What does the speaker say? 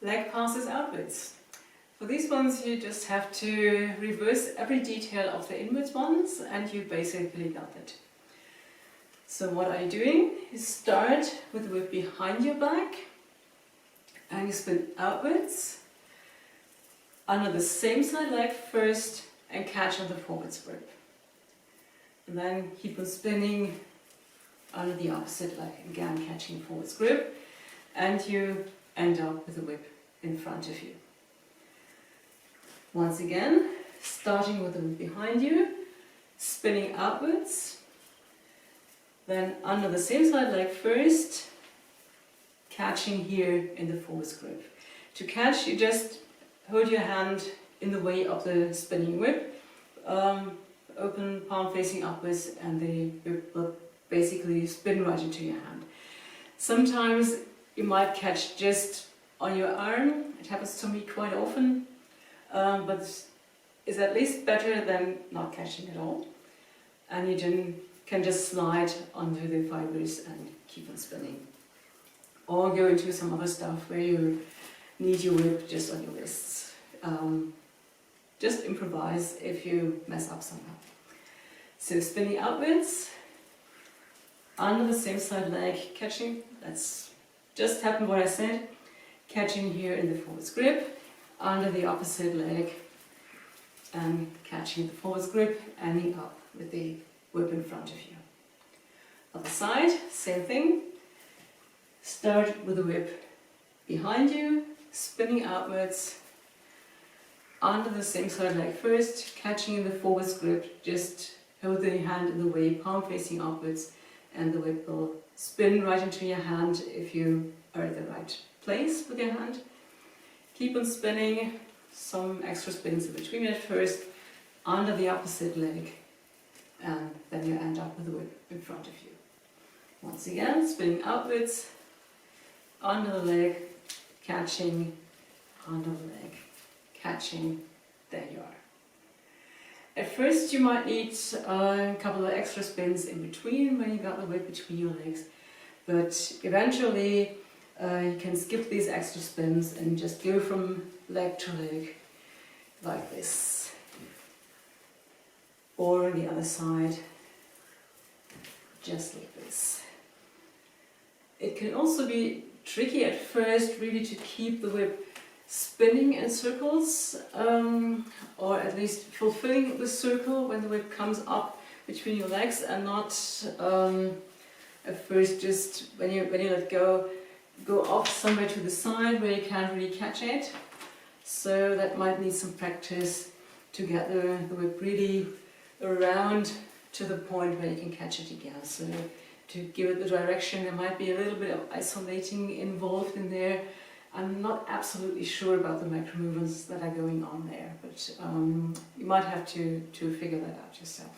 leg passes outwards. For these ones you just have to reverse every detail of the inwards ones and you basically got it. So what are you doing? You start with the whip behind your back and you spin outwards under the same side leg first and catch on the forwards grip. And then keep on spinning under the opposite leg, again catching forwards grip, and you end up with the whip in front of you. Once again, starting with the whip behind you, spinning outwards, then under the same side leg first, catching here in the forwards grip. To catch, you just hold your hand in the way of the spinning whip, open palm facing upwards, and the whip will basically spin right into your hand. Sometimes you might catch just on your arm. It happens to me quite often, but it's at least better than not catching at all. And you can just slide onto the fibers and keep on spinning. Or go into some other stuff where you need your whip just on your wrists. Just improvise if you mess up somehow. So spinning outwards, under the same side leg, catching, that's just happened what I said, catching here in the forwards grip, under the opposite leg, and catching the forwards grip, ending up with the whip in front of you. Other side, same thing. Start with the whip behind you, spinning outwards, under the same side leg first, catching in the forwards grip, just hold the hand in the way, palm facing upwards, and the whip will spin right into your hand if you are at the right place with your hand. Keep on spinning, some extra spins in between at first, under the opposite leg, and then you end up with the whip in front of you. Once again, spinning outwards, under the leg, catching, under the leg, catching, there you are. At first you might need a couple of extra spins in between when you got the whip between your legs, but eventually you can skip these extra spins and just go from leg to leg like this. Or on the other side, just like this. It can also be tricky at first really to keep the whip spinning in circles, or at least fulfilling the circle when the whip comes up between your legs, and not at first just when you let go off somewhere to the side where you can't really catch it. So that might need some practice to get the whip really around to the point where you can catch it again. So to give it the direction, there might be a little bit of isolating involved in there. I'm not absolutely sure about the micro movements that are going on there, but you might have to figure that out yourself.